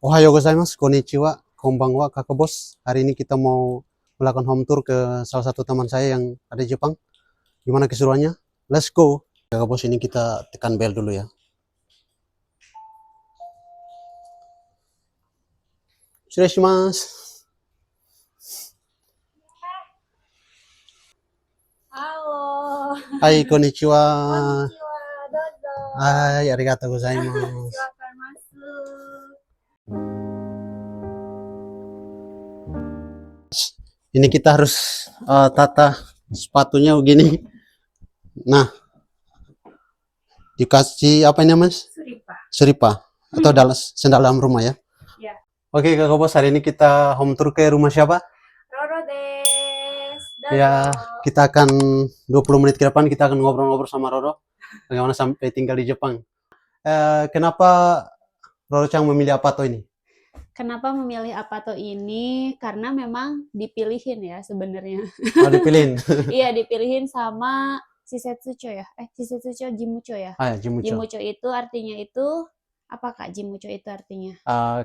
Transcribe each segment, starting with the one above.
Ohayo gozaimasu, konnichiwa, konbanwa, kakak bos. Hari ini kita mau melakukan home tour ke salah satu teman saya yang ada di Jepang. Gimana keseruannya? Let's go. Kakak bos, ini kita tekan bel dulu ya. Shimashu. Halo. Hai, konnichiwa. Konnichiwa, dozo. Hai, arigatou gozaimasu. Silakan masuk. Ini kita harus tata sepatunya begini. Nah, dikasih apa ini mas? Suripa. Suripa atau sendal dalam rumah ya? Ya. Oke kakak bos, hari ini kita home tour ke rumah siapa? Roro des. Dozo. Ya, kita akan 20 menit ke depan kita akan ngobrol-ngobrol sama Roro bagaimana sampai tinggal di Jepang. Kenapa Roro Chang memilih Apato ini? Kenapa memilih Apato ini? Karena memang dipilihin ya sebenarnya. Oh, dipilihin. Iya, dipilihin sama Shisetsucho ya. Shisetsucho Jimucho ya. Ah, ya, Jimucho. Jimucho itu artinya itu apa Kak? Jimucho itu artinya?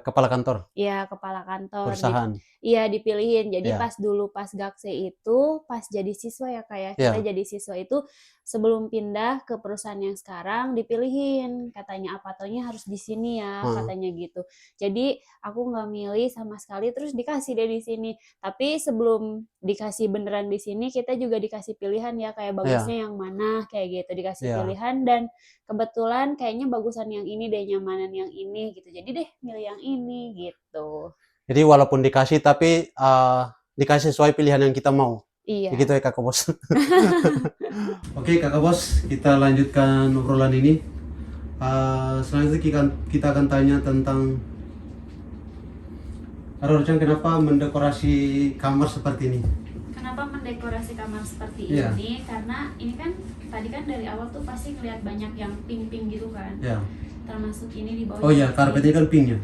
Kepala kantor. Iya, kepala kantor. Perusahaan. Iya, dipilihin. Jadi Ya. pas Gakse itu, pas jadi siswa ya Kak ya. Kita jadi siswa itu sebelum pindah ke perusahaan yang sekarang dipilihin. Katanya Apatonya harus di sini ya, katanya gitu. Jadi aku nggak milih sama sekali, terus dikasih deh di sini. Tapi sebelum dikasih beneran di sini, kita juga dikasih pilihan ya, kayak bagusnya yang mana, kayak gitu. Dikasih pilihan dan kebetulan kayaknya bagusan yang ini deh, nyamanan yang ini gitu. Jadi deh milih yang ini gitu. Jadi walaupun dikasih tapi dikasih sesuai pilihan yang kita mau. Iya. Begitu ya kakak bos. Oke kakak bos, kita lanjutkan obrolan ini. Selanjutnya kita akan tanya tentang Roro-chan, kenapa mendekorasi kamar seperti ini? Kenapa mendekorasi kamar seperti ini? Karena ini kan tadi kan dari awal tuh pasti ngeliat banyak yang pink-pink gitu kan. Ya. Termasuk ini di bawah. Oh iya, karpetnya kan pink ya?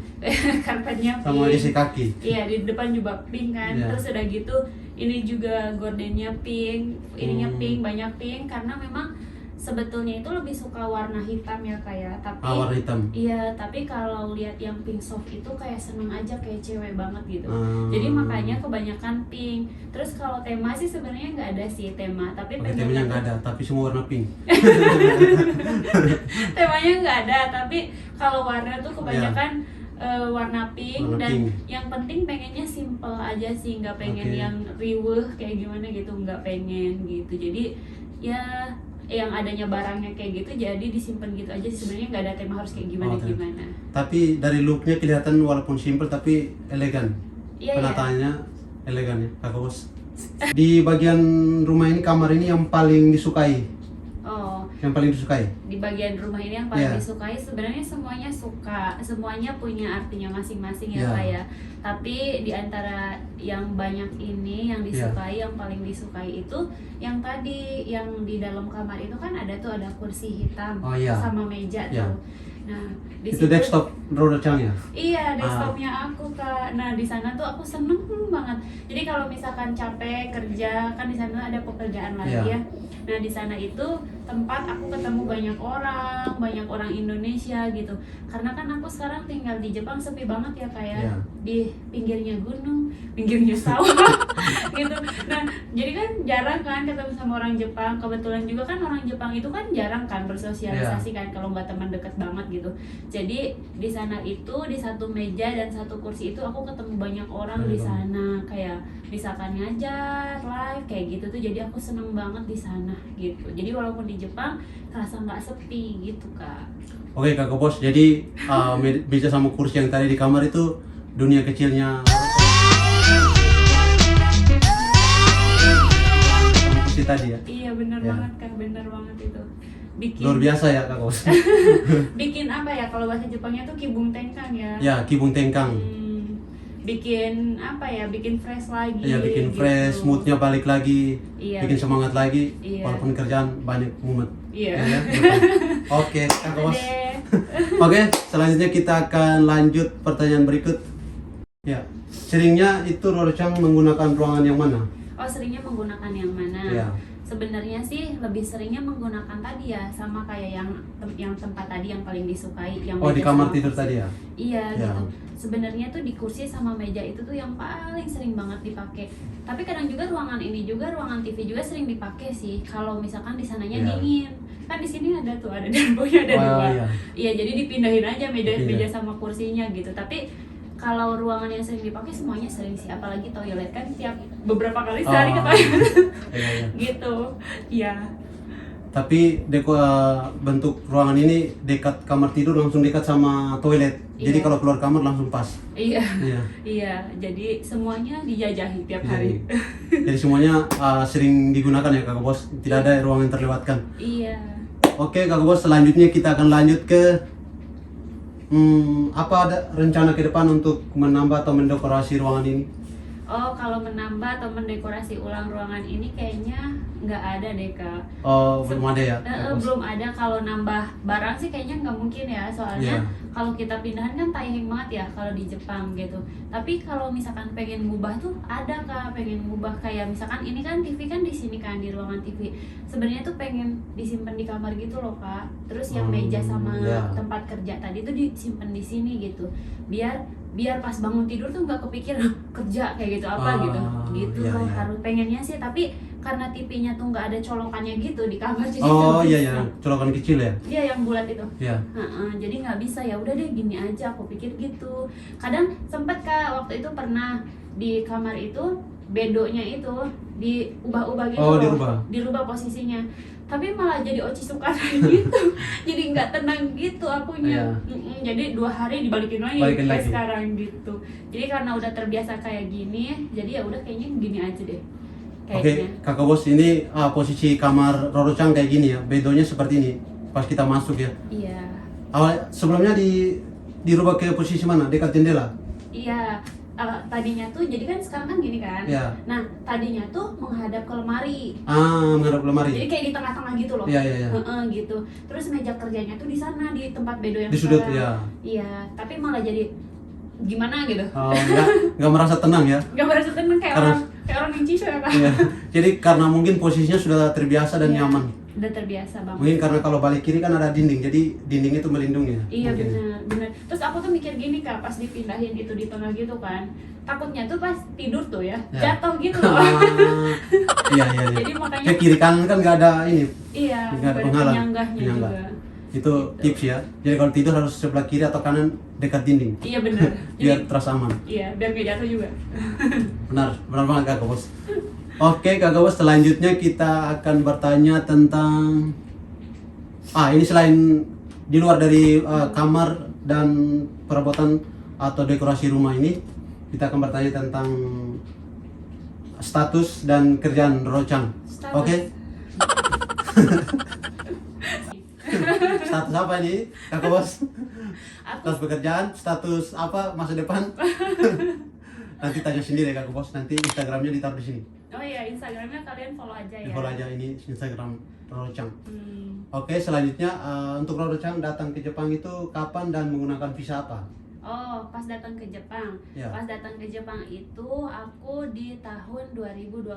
Karpetnya pink. Sama isi kaki. Iya, di depan juga pink kan. Terus udah gitu, ini juga gordennya pink, ininya pink, banyak pink. Karena memang sebetulnya itu lebih suka warna hitam ya kayak, tapi warna hitam. Iya, tapi kalau lihat yang pink soft itu kayak seneng aja, kayak cewek banget gitu. Jadi makanya kebanyakan pink. Terus kalau tema sih sebenarnya nggak ada sih tema, tapi temanya nggak ada, tapi semua warna pink. Temanya nggak ada, tapi kalau warna tuh kebanyakan warna pink. Dan yang penting pengennya simple aja sih, nggak pengen yang riweuh kayak gimana gitu, nggak pengen gitu. Jadi ya yang adanya barangnya kayak gitu, jadi disimpan gitu aja. Sebenarnya nggak ada tema harus kayak gimana gimana. Tapi dari looknya kelihatan walaupun simple tapi elegan. Iya, penataannya elegan ya kakak bos. Di bagian rumah ini, kamar ini yang paling disukai? Oh, yang paling disukai di bagian rumah ini yang paling disukai sebenarnya semuanya suka, semuanya punya artinya masing-masing ya Kak ya. Tapi di antara yang banyak ini yang disukai, yang paling disukai itu yang tadi yang di dalam kamar itu kan ada kursi hitam sama meja tuh. Nah, itu desktop Roro Chang ya? Iya, desktopnya aku Kak. Nah, di sana tuh aku seneng banget. Jadi kalau misalkan capek kerja, kan di sana ada pekerjaan lagi ya. Nah, di sana itu tempat aku ketemu banyak orang Indonesia gitu. Karena kan aku sekarang tinggal di Jepang, sepi banget ya kayak di pinggirnya gunung, pinggirnya sawah gitu. Nah, jadi kan jarang kan ketemu sama orang Jepang. Kebetulan juga kan orang Jepang itu kan jarang kan bersosialisasi kan, kalau nggak teman deket banget gitu. Jadi di sana itu di satu meja dan satu kursi itu aku ketemu banyak orang di sana, kayak misalkan ngajar live kayak gitu tuh. Jadi aku seneng banget di sana gitu. Jadi walaupun di Jepang terasa nggak sepi gitu Kak. Oke kakak bos, jadi meja sama kursi yang tadi di kamar itu dunia kecilnya kursi tadi ya? Iya bener banget Kak, bener banget itu. Bikin luar biasa ya kakak bos. Bikin apa ya, kalau bahasa Jepangnya tuh kibung tengkang ya. Ya, kibung tengkang. Bikin apa ya, bikin fresh lagi. Iya, bikin fresh, gitu. Moodnya balik lagi, bikin semangat lagi, walaupun kerjaan banyak mumet. Iya. Ya, oke, kakak bos. Oke, selanjutnya kita akan lanjut pertanyaan berikut. Ya, seringnya itu Roro Chang menggunakan ruangan yang mana? Oh, seringnya menggunakan yang mana? Ya. Sebenarnya sih lebih seringnya menggunakan tadi ya, sama kayak yang tempat tadi yang paling disukai, yang Oh, di meja kamar sama tidur kursi. tadi ya? Iya Ya. gitu. Sebenarnya tuh di kursi sama meja itu tuh yang paling sering banget dipakai. Tapi kadang juga ruangan ini juga, ruangan TV juga sering dipakai sih. Kalau misalkan di sananya Iya. dingin, kan di sini ada tuh, ada dashboardnya ada Oh, dua. iya. Iya, jadi dipindahin aja meja Dipindah. sama kursinya gitu. Tapi kalau ruangan yang sering dipakai semuanya sering sih, apalagi toilet kan tiap beberapa kali sehari ke Oh. toilet. Iya, iya. Gitu. Iya. Tapi bentuk ruangan ini dekat kamar tidur, langsung dekat sama toilet. Jadi Iya. kalau keluar kamar langsung pas. Iya. Iya. Iya, jadi semuanya dijajahi tiap hari. Jadi semuanya sering digunakan ya Kakak Bos. Tidak ada ruang yang terlewatkan. Iya. Oke Kakak Bos, selanjutnya kita akan lanjut ke apa ada rencana ke depan untuk menambah atau mendekorasi ruangan ini? Oh, kalau menambah atau mendekorasi ulang ruangan ini kayaknya nggak ada deh, Kak. Oh, belum ada ya? Kakak Bos? Belum ada. Kalau nambah barang sih kayaknya nggak mungkin ya, soalnya Iya. kalau kita pindahan kan tayang banget ya kalau di Jepang gitu. Tapi kalau misalkan pengen ngubah tuh ada, Kak, pengen ngubah kayak misalkan ini kan TV kan di sini kan, di ruangan TV. Sebenarnya tuh pengen disimpan di kamar gitu loh, Kak. Terus yang meja sama Iya. tempat kerja tadi tuh disimpan di sini gitu. Biar pas bangun tidur tuh nggak kepikiran kerja kayak gitu apa gitu Iya, loh, iya. harus pengennya sih. Tapi karena TV-nya tuh nggak ada colokannya gitu di kamar, jadi Oh nggak iya bisa. ya, colokan kecil ya? Iya, yang bulat itu. Iya. Jadi nggak bisa, ya udah deh gini aja, aku pikir gitu. Kadang sempet, Kak, waktu itu pernah di kamar itu bedonya itu diubah-ubah gitu Oh, loh, dirubah posisinya, tapi malah jadi Oci Sukana gitu. Jadi nggak tenang gitu akunya. Iya. Jadi 2 hari dibalikin lagi Balikin kayak lagi. sekarang gitu. Jadi karena udah terbiasa kayak gini, jadi ya udah kayaknya gini aja deh Oke, kayaknya. Kakak Bos, ini posisi kamar Roro-chan kayak gini ya, bedonya seperti ini pas kita masuk ya. Iya. Sebelumnya dirubah ke posisi mana? Dekat jendela? Iya, tadinya tuh jadi kan sekarang kan gini kan. Iya. Nah, tadinya tuh menghadap ke lemari. Menghadap Jadi lemari. kayak di tengah-tengah gitu loh. Iya, iya, iya. Gitu. Terus meja kerjanya tuh di sana, di tempat bedo yang Di sudut sekarang. ya. Iya, tapi malah jadi gimana gitu. Nggak merasa tenang ya. Gak merasa tenang kayak Karena- orang yang ciso ya, Kak. Iya. Jadi karena mungkin posisinya sudah terbiasa dan Iya, nyaman. Udah terbiasa banget. Mungkin karena kalau balik kiri kan ada dinding, jadi dinding itu melindungi. Iya, Mungkin. benar. Terus aku tuh mikir gini, Kak, pas dipindahin itu di tengah gitu kan. Takutnya tuh pas tidur tuh ya, Ya. jatuh gitu loh. Iya, iya, iya. Jadi makanya Ke kiri kanan kan nggak ada ini. iya, Nggak ada ada penghalang. penyanggahnya Penyangga. juga. Itu tips ya. Jadi kalau tidur harus sebelah kiri atau kanan dekat dinding. Iya, benar. Biar Jadi terasa aman. iya, biar gak jatuh juga. Benar banget Kakak Bos. Oke Kakak Bos, selanjutnya kita akan bertanya tentang ini selain di luar dari kamar dan perabotan atau dekorasi rumah ini, kita akan bertanya tentang status dan kerjaan Roro-chan. Status. Oke. Status apa ini Kakak Bos? Aku Status pekerjaan, status apa masa depan? Nanti tanya sendiri ya Kakak Bos, nanti Instagramnya ditaruh di sini. Oh iya, Instagramnya kalian follow aja ya. Di follow aja, ini Instagram Roro-chan. Hmm. Oke, selanjutnya untuk Roro-chan datang ke Jepang itu kapan dan menggunakan visa apa? Oh, pas datang ke Jepang. Ya. Pas datang ke Jepang itu aku di tahun 2020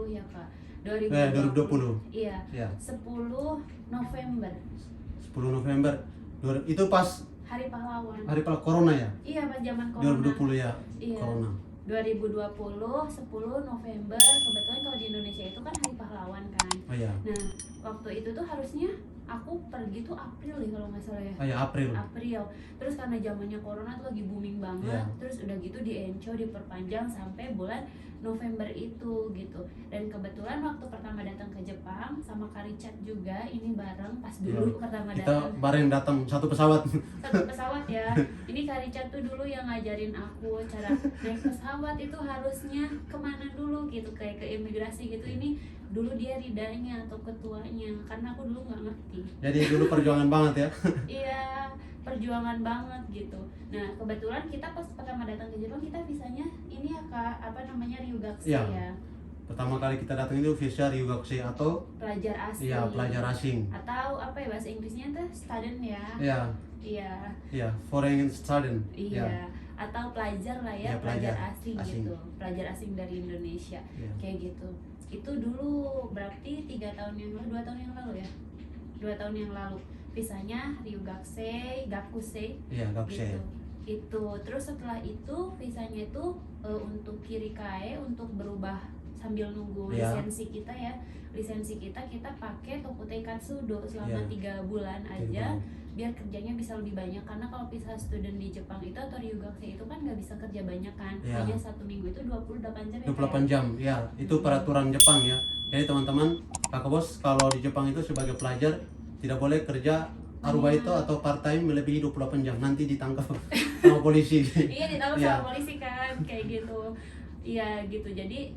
ya, Kak. 2020. Iya. Ya, 10 November. 10 November. Itu pas Hari Pahlawan. hari Corona ya? Iya, pas zaman Corona. 2020 ya, Iya. Corona. 2020 10 November. Kebetulan kalau di Indonesia itu kan Hari Pahlawan kan. Oh ya, Nah, waktu itu tuh harusnya aku pergi tuh April ya kalau nggak salah ya. oh ya April. April. Terus karena zamannya corona tuh lagi booming banget, Iya. terus udah gitu diperpanjang sampai bulan November itu gitu. Dan kebetulan waktu pertama datang ke Jepang sama Karichat juga ini bareng pas dulu pertama Kita datang bareng datang satu pesawat. satu pesawat ya. Ini Karichat tuh dulu yang ngajarin aku cara naik pesawat itu harusnya kemana dulu gitu, kayak ke imigrasi gitu. Ini dulu dia ridanya atau ketuanya karena aku dulu nggak ngerti. Jadi dulu perjuangan banget ya. Iya, perjuangan banget gitu. Nah, kebetulan kita pas pertama datang ke Jepang kita visanya ini ya, Kak, apa namanya, Ryugakusei Iya. ya. Pertama kali kita datang itu visa Ryugakusei atau Pelajar asing. ya pelajar asing. Atau apa ya bahasa Inggrisnya tuh student ya. Ya, Iya. ya foreign student. Iya. Ya. atau pelajar lah ya, Ya, pelajar asing asing. gitu, pelajar asing dari Indonesia Ya. kayak gitu. Itu dulu berarti 3 tahun yang lalu, 2 tahun yang lalu ya, 2 tahun yang lalu visanya Ryugakusei, Gakusei Iya, Gakusei. gitu. Itu terus setelah itu visanya itu untuk Kirikae, untuk berubah sambil nunggu Ya. lisensi kita ya, lisensi kita pakai Tokutei Katsudo selama Ya. 3 bulan 3 aja bulan. biar kerjanya bisa lebih banyak, karena kalau visa student di Jepang itu atau Ryugakusei itu kan nggak bisa kerja banyak kan, Ya. hanya 1 minggu itu 28 jam ya 28 jam, ya itu peraturan Jepang ya. Jadi teman-teman, kakak bos kalau di Jepang itu sebagai pelajar tidak boleh kerja arubaito atau part time melebihi 28 jam, nanti ditangkap sama polisi. Iya, ditangkap Ya. sama polisi kan kayak gitu. Iya gitu, jadi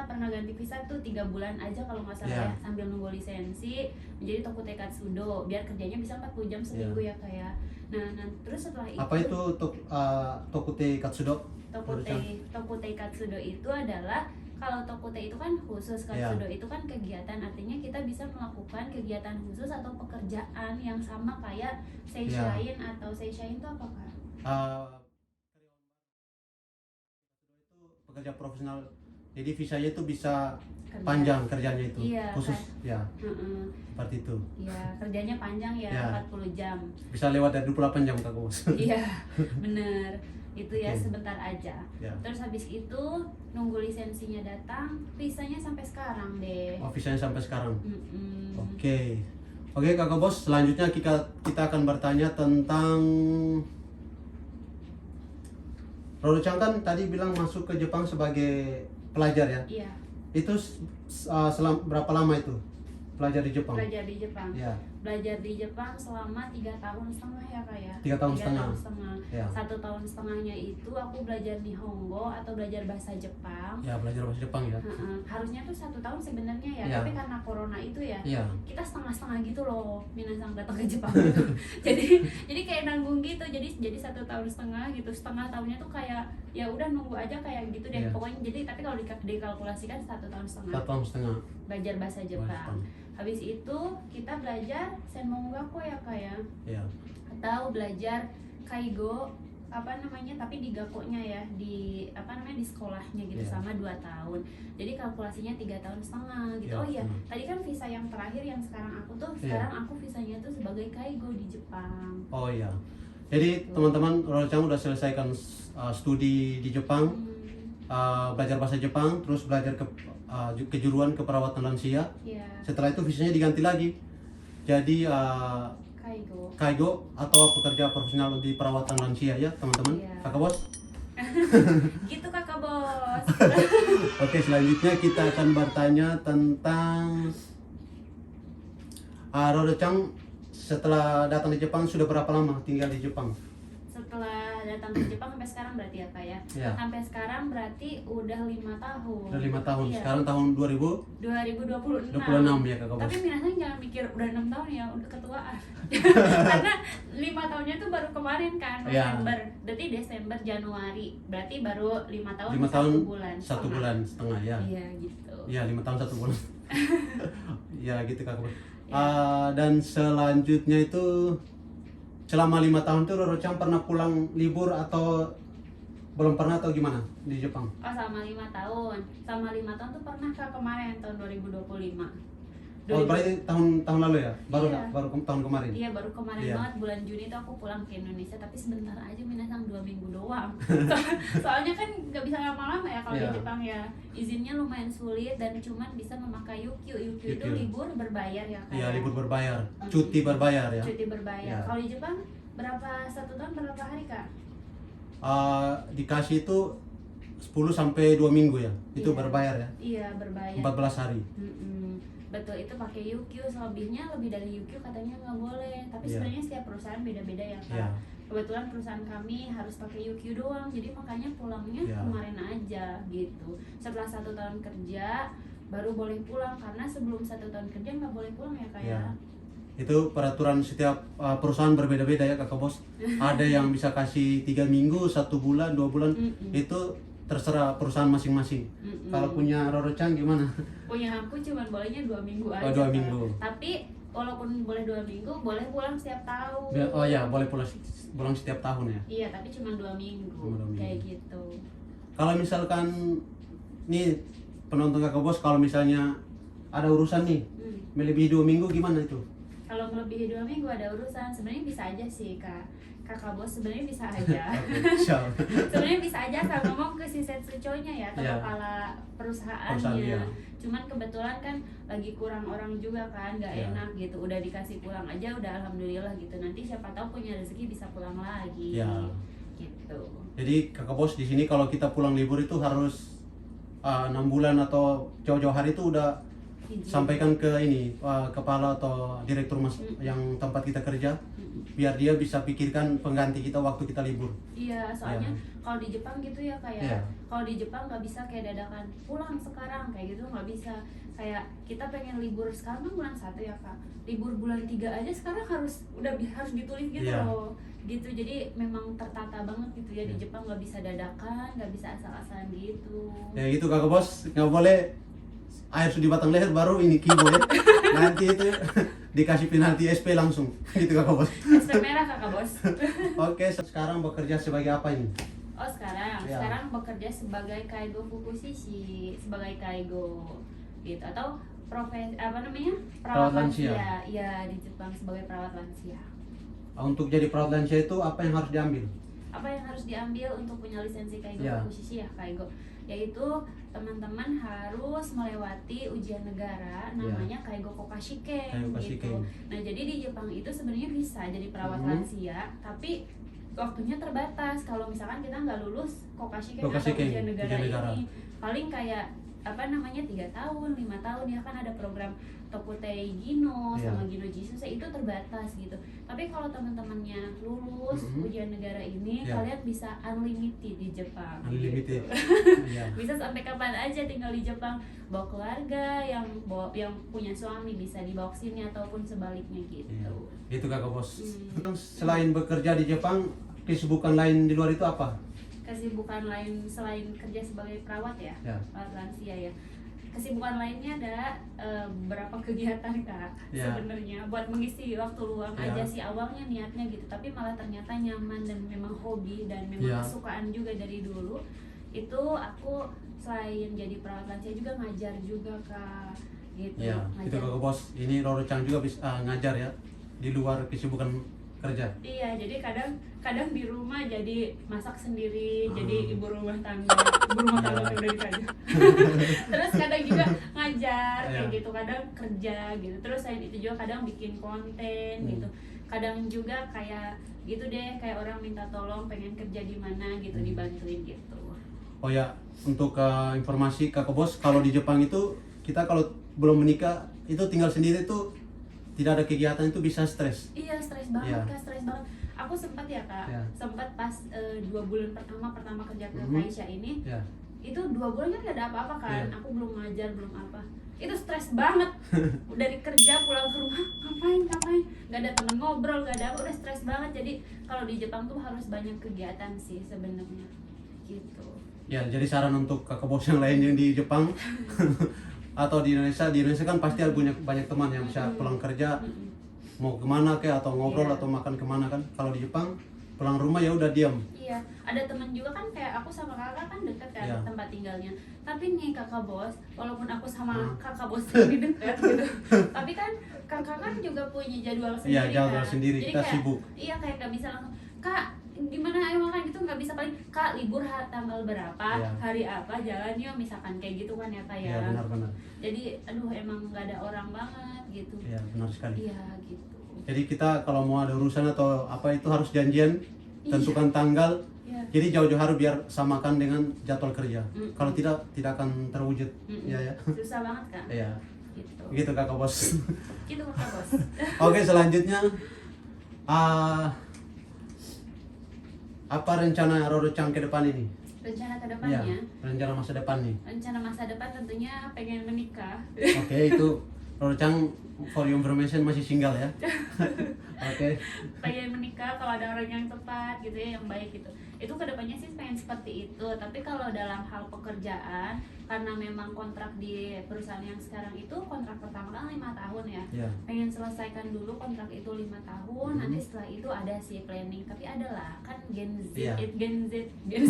pernah ganti visa tuh 3 bulan aja kalau nggak salah Ya. ya, sambil nunggu lisensi menjadi Tokutei Katsudo biar kerjanya bisa 40 jam seminggu ya kayak. Nah, terus setelah itu Apa itu Tokutei Katsudo? Tokutei Katsudo itu adalah, kalau Tokutei itu kan khusus, Katsudo itu kan kegiatan, artinya kita bisa melakukan kegiatan khusus atau pekerjaan yang sama kayak seishain atau seishain itu apa Kak? Pekerja profesional, jadi visanya itu bisa Kerja. panjang kerjanya itu, Iya, khusus kan? ya, Heeh. seperti itu. Iya, kerjanya panjang ya, Ya. 40 jam. Bisa lewat dari 28 jam kakak bos. Iya, bener. Itu ya Oke. sebentar aja. Ya. Terus habis itu nunggu lisensinya datang, visanya sampai sekarang deh. Oh, visanya sampai sekarang. Mm-mm. Oke, kakak bos, selanjutnya kita akan bertanya tentang Roro-chan kan tadi bilang masuk ke Jepang sebagai pelajar ya. Iya, Itu berapa lama itu belajar di Jepang? belajar di Jepang. Ya, Belajar di Jepang selama 3 tahun setengah ya Kak ya. 3 tahun 3 setengah. tahun setengah. Ya. 1 tahun setengahnya itu aku belajar Nihongo atau belajar bahasa Jepang. Ya, belajar bahasa Jepang ya. Heeh. Harusnya tuh 1 tahun sebenarnya ya, Ya. tapi karena corona itu ya, Iya. kita setengah-setengah gitu loh minasang datang ke Jepang gitu. jadi kayak nanggung gitu, jadi 1 tahun setengah gitu, setengah tahunnya tuh kayak ya udah nunggu aja kayak gitu deh. Iya. Pokoknya jadi, tapi kalau dikalkulasikan 1 tahun setengah 1 tahun setengah. belajar bahasa Jepang. Habis itu kita belajar senmongako ya kayak, Ya. atau belajar kaigo apa namanya, tapi di gakonya ya, di apa namanya, di sekolahnya gitu, Iya. sama 2 tahun. Jadi kalkulasinya 3 tahun setengah gitu. Iya, Oh iya, setengah. tadi kan visa yang terakhir yang sekarang aku tuh, Iya. sekarang aku visanya tuh sebagai kaigo di Jepang. Oh iya. Jadi teman-teman, Roro-chan udah selesaikan studi di Jepang, belajar bahasa Jepang, terus belajar kejuruan keperawatan lansia. Iya, Setelah itu visanya diganti lagi jadi kaigo. kaigo atau pekerja profesional di perawatan lansia ya teman-teman. Iya. Kakak bos. Gitu kakak bos. Oke, selanjutnya kita akan bertanya tentang Roro-chan setelah datang di Jepang sudah berapa lama tinggal di Jepang? Setelah datang ke Jepang sampai sekarang berarti ya kak ya? Ya. Sampai sekarang berarti udah 5 tahun. Udah 5 tahun. Iya. Sekarang tahun 2026. 2026 ya kakak bos. Tapi minasanya jangan mikir udah 6 tahun ya, udah ketuaan. Karena 5 tahunnya tuh baru kemarin kan, Iya. November. Berarti Desember, Januari. Berarti baru 5 tahun 5 tahun 1 bulan. 1 setengah. bulan setengah ya. Iya gitu. Ya, 5 tahun 1 bulan. Ya gitu kakak bos. Ya. Dan selanjutnya itu selama 5 tahun tuh Roro-chan pernah pulang libur atau belum pernah atau gimana di Jepang? Oh, sama 5 tahun. Sama 5 tahun tuh pernah kak, kemarin tahun 2025. Oh, berarti tahun lalu ya? Baru Iya. tahun kemarin. Iya, baru kemarin Iya. banget bulan Juni tuh aku pulang ke Indonesia, tapi sebentar aja minasang 2 minggu doang. Soalnya kan nggak bisa lama-lama ya kalau Iya. di Jepang ya. Izinnya lumayan sulit dan cuman bisa memakai Yukyu. Yukyu itu Yukyu. libur berbayar ya kan? Iya, libur berbayar, cuti berbayar ya. Cuti berbayar. Iya. Kalau di Jepang berapa 1 tahun berapa hari kak? Dikasih itu 10 sampai 2 minggu ya. Itu Iya. berbayar ya. Iya, berbayar. 14 hari. Betul, itu pakai Yukyu. Selebihnya lebih dari Yukyu katanya nggak boleh. Tapi Iya. sebenarnya setiap perusahaan beda-beda ya kak. Iya. Kebetulan perusahaan kami harus pakai Yukyu doang, jadi makanya pulangnya Iya. kemarin aja gitu. Setelah 1 tahun kerja baru boleh pulang, karena sebelum 1 tahun kerja nggak boleh pulang ya kak ya. Iya. Itu peraturan setiap perusahaan berbeda-beda ya kakak bos. Ada yang bisa kasih 3 minggu, 1 bulan, 2 bulan. Itu terserah perusahaan masing-masing. Kalau punya Roro-chan gimana? Punya aku cuman bolehnya 2 minggu aja. Oh, 2 Kak. minggu. Tapi walaupun boleh 2 minggu, boleh pulang setiap tahun. Oh ya, boleh pulang setiap tahun ya. Iya, tapi cuma 2 minggu, Cuma 2 minggu. kayak gitu. Kalau misalkan nih penonton Kakak Bos, kalau misalnya ada urusan nih melebihi 2 minggu gimana itu? Kalau melebihi 2 minggu ada urusan, sebenarnya bisa aja sih kakak bos, sebenarnya bisa aja. Siap. Sebenarnya bisa aja kalau ngomong ke si Setsuchonya ya, atau Iya. kepala Perusahaan, perusahaannya. iya. Cuman kebetulan kan lagi kurang orang juga kan, nggak Iya. enak gitu. Udah dikasih pulang aja, udah alhamdulillah gitu. Nanti siapa tahu punya rezeki bisa pulang lagi. Iya. Gitu. Jadi Kakak Bos di sini kalau kita pulang libur itu harus 6 bulan atau jauh-jauh hari itu udah Izin. sampaikan ke ini kepala atau direktur yang tempat kita kerja, biar dia bisa pikirkan pengganti kita waktu kita libur. Iya, soalnya kalau di Jepang gitu ya kayak Iya. kalau di Jepang nggak bisa kayak dadakan pulang sekarang kayak gitu, nggak bisa. Kayak kita pengen libur sekarang kan bulan 1 ya kak, libur bulan 3 aja sekarang harus ditulis gitu Iya. loh, gitu. Jadi memang tertata banget gitu ya di Iya. Jepang, nggak bisa dadakan, nggak bisa asal-asalan gitu. Ya gitu Kakak Bos, nggak boleh air sudah di batang leher baru ini kibo ya. Nanti itu dikasih penalti SP langsung. Gitu Kakak Bos. SP merah kakak bos. Oke, sekarang bekerja sebagai apa ini? Oh sekarang, Ya. sekarang bekerja sebagai kaigo fukushi, sebagai kaigo gitu, atau profesi apa namanya, Perawat lansia. Iya di Jepang sebagai perawat lansia. Untuk jadi perawat lansia itu apa yang harus diambil? Apa yang harus diambil untuk punya lisensi kaigo Ya. fukushi ya kaigo, yaitu teman-teman harus melewati ujian negara namanya kaigo kokashike Kaigo kokashike. gitu. Nah jadi di Jepang itu sebenarnya bisa jadi perawat lansia, tapi waktunya terbatas. Kalau misalkan kita nggak lulus kokashike atau Kokashike, ujian negara ujian negara. ini, paling kayak apa namanya 3 tahun, 5 tahun ya kan, ada program Tokutei Gino Iya. sama Gino Jisuse itu terbatas gitu. Tapi kalau teman-temannya lulus ujian negara ini, Iya. kalian bisa unlimited di Jepang. Unlimited. gitu. Iya. Bisa sampai kapan aja tinggal di Jepang. Bawa keluarga yang punya suami bisa dibawa ke sini ataupun sebaliknya gitu. Iya. Gitu Kakak Bos. Selain bekerja di Jepang, kesibukan lain di luar itu apa? Kesibukan lain selain kerja sebagai perawat ya, Ya. perawat lansia ya. Kesibukan lainnya ada beberapa kegiatan kak, Ya. sebenarnya buat mengisi waktu luang Ya. aja sih awalnya niatnya gitu, tapi malah ternyata nyaman dan memang hobi dan memang Ya. kesukaan juga dari dulu. Itu aku selain jadi perawat lansia juga ngajar juga kak, gitu. Ya, itu Ngajar. Kakak Bos. Ini Roro-chan juga bisa ngajar ya di luar kesibukan kerja. Iya, jadi kadang di rumah jadi masak sendiri, jadi ibu rumah tangga, ibu rumah tangga udah ditanya. Terus kadang juga ngajar kayak Iya. gitu, kadang kerja gitu. Terus selain itu juga kadang bikin konten gitu. Kadang juga kayak gitu deh, kayak orang minta tolong pengen kerja di mana gitu, dibantuin gitu. Oh ya, untuk informasi Kakak Bos, kalau di Jepang itu kita kalau belum menikah itu tinggal sendiri tuh tidak ada kegiatan itu bisa stres. Iya, stres banget Iya. kak, stres banget. Aku sempat ya kak, Iya. sempat pas 2 bulan pertama kerja ke Kaisha ini, Ya. itu 2 bulan kan gak ada apa-apa kan, Iya. aku belum ngajar belum apa, itu stres banget. Dari kerja pulang ke rumah ngapain nggak ada temen ngobrol, nggak ada apa, udah stres banget. Jadi kalau di Jepang tuh harus banyak kegiatan sih sebenarnya gitu. Ya, jadi saran untuk Kakak Bos yang lain yang di Jepang atau di Indonesia kan pasti ada banyak teman yang bisa pulang kerja mau kemana kayak atau ngobrol Iya. atau makan kemana kan. Kalau di Jepang pulang rumah ya udah diam. Iya, ada temen juga kan, kayak aku sama kakak kan dekat kan Iya. tempat tinggalnya. Tapi nih kakak bos, walaupun aku sama kakak bos lebih dekat gitu, tapi kan kakak kan juga punya jadwal sendiri. Iya, jadwal kan. sendiri, Jadi kita kayak, sibuk. Iya, kayak gak bisa langsung, kak gimana ayo makan gitu, nggak bisa. Paling kak libur tanggal berapa, Iya. hari apa, jalan yuk misalkan kayak gitu kan ya kak ya. Iya, benar-benar. Jadi aduh emang nggak ada orang banget gitu. Iya, benar sekali. Iya gitu. Jadi kita kalau mau ada urusan atau apa itu harus janjian, tentukan tanggal. Iya. Jadi jauh-jauh hari biar samakan dengan jadwal kerja. Kalau tidak akan terwujud. Ya ya. Susah banget kak. Iya. Gitu. Gitu Kakak Bos. Gitu kakak bos. Oke, selanjutnya apa rencana Roro-chan ke depan ini? Rencana Iya, kedepannya. rencana masa depan nih. Rencana masa depan tentunya pengen menikah. Oke, itu Roro-chan for your information masih single ya. Oke. pengen menikah kalau ada orang yang tepat gitu ya, yang baik gitu. Itu kedepannya sih pengen seperti itu. Tapi kalau dalam hal pekerjaan, karena memang kontrak di perusahaan yang sekarang itu kontrak pertama kan 5 tahun ya, Ya. pengen selesaikan dulu kontrak itu 5 tahun. Nanti setelah itu ada sih planning, tapi adalah kan Gen Z, Iya. Gen Z Gen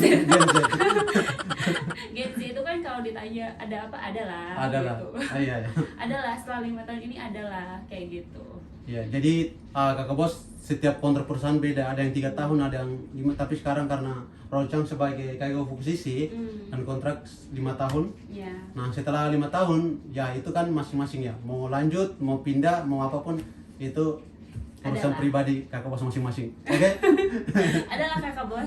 Z itu kan kalau ditanya ada apa, adalah Adalah. gitu. Iya, iya. Adalah setelah 5 tahun ini adalah kayak gitu. Ya, jadi kakak bos setiap kontrak perusahaan beda, ada yang 3 tahun, ada yang 5, tapi sekarang karena Rochang sebagai KGO posisi dan kontrak 5 tahun. Ya. Nah, setelah 5 tahun, ya itu kan masing-masing ya, mau lanjut, mau pindah, mau apapun itu urusan Adalah. pribadi kakak bos masing-masing. Oke? Adalah kakak bos.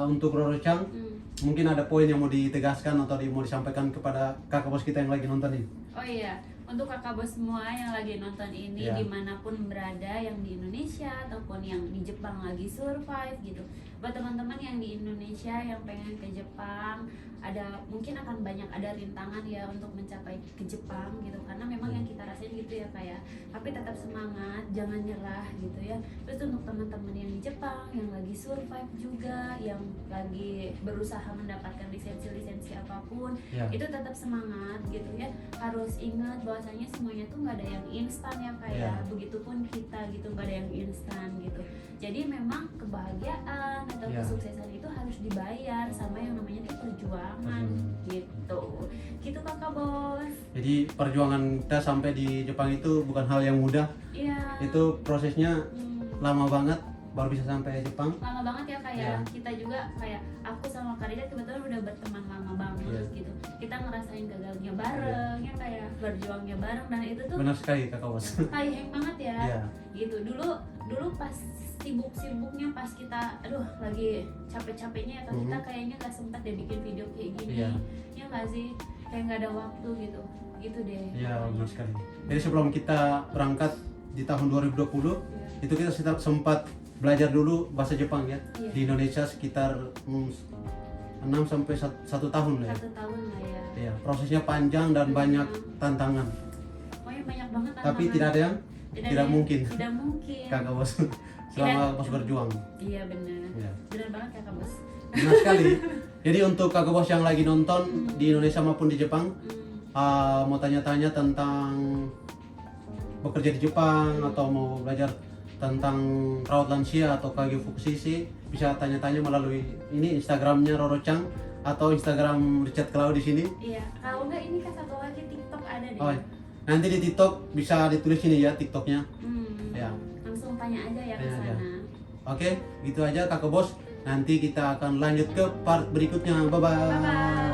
Untuk Rochang, Hmm. mungkin ada poin yang mau ditegaskan atau mau disampaikan kepada kakak bos kita yang lagi nonton ini. Oh iya, untuk kakak bos semua yang lagi nonton ini, Ya. dimanapun berada, yang di Indonesia ataupun yang di Jepang lagi survive gitu. Buat teman-teman yang di Indonesia yang pengen ke Jepang, mungkin akan banyak ada rintangan ya untuk mencapai ke Jepang gitu, karena memang yang kita rasain gitu ya kayak. Tapi tetap semangat, jangan nyerah gitu ya. Terus untuk teman-teman yang di Jepang yang lagi survive juga, yang lagi berusaha mendapatkan lisensi apapun, Ya. itu tetap semangat gitu ya. Harus ingat bahwasanya semuanya tuh nggak ada yang instan ya kayak. Ya. Begitupun kita gitu, nggak ada yang instan gitu. Jadi memang kebahagiaan atau Ya. kesuksesan itu harus dibayar sama yang namanya tuh perjuangan gitu. Gitu kakak bos. Jadi perjuangan kita sampai di Jepang itu bukan hal yang mudah. Iya. Itu prosesnya Hmm. lama banget baru bisa sampai Jepang. Lama banget ya kayak Ya. kita juga kayak aku sama Karida kebetulan udah berteman lama banget Ya. gitu. Kita ngerasain gagalnya bareng ya kayak berjuangnya bareng, dan itu tuh Benar sekali kakak bos. kayak banget ya. Iya. Gitu dulu pas sibuknya pas kita lagi capek-capeknya ya kan, kita kayaknya nggak sempat deh bikin video kayak gini. Iya. Ya nggak sih, kayak nggak ada waktu gitu deh. Iya, benar sekali. Jadi sebelum kita berangkat di tahun 2020, Iya. itu kita sempat belajar dulu bahasa Jepang ya. Iya. Di Indonesia sekitar 6 sampai 1 tahun lah ya. 1 tahun lah ya. Iya, prosesnya panjang dan banyak tantangan. Pokoknya banyak banget Tapi tantangan. tidak ada yang tidak mungkin. Tidak mungkin. kakak bos selama bos berjuang. Iya benar. Iya. Benar banget kakak bos. Benar sekali. Jadi untuk kakak bos yang lagi nonton di Indonesia maupun di Jepang, mau tanya-tanya tentang bekerja di Jepang atau mau belajar tentang rawat lansia atau KG Fukusisi, bisa tanya-tanya melalui ini Instagramnya Roro-chan atau Instagram Richard Clau di sini. Iya. Kalau enggak ini kan satu lagi TikTok ada deh. Oh, nanti di TikTok bisa ditulis ini ya TikToknya. Ya. Langsung tanya aja ya ke Tanya aja. sana. Oke, gitu aja kakak bos. Nanti kita akan lanjut ke part berikutnya. Bye bye. Bye bye.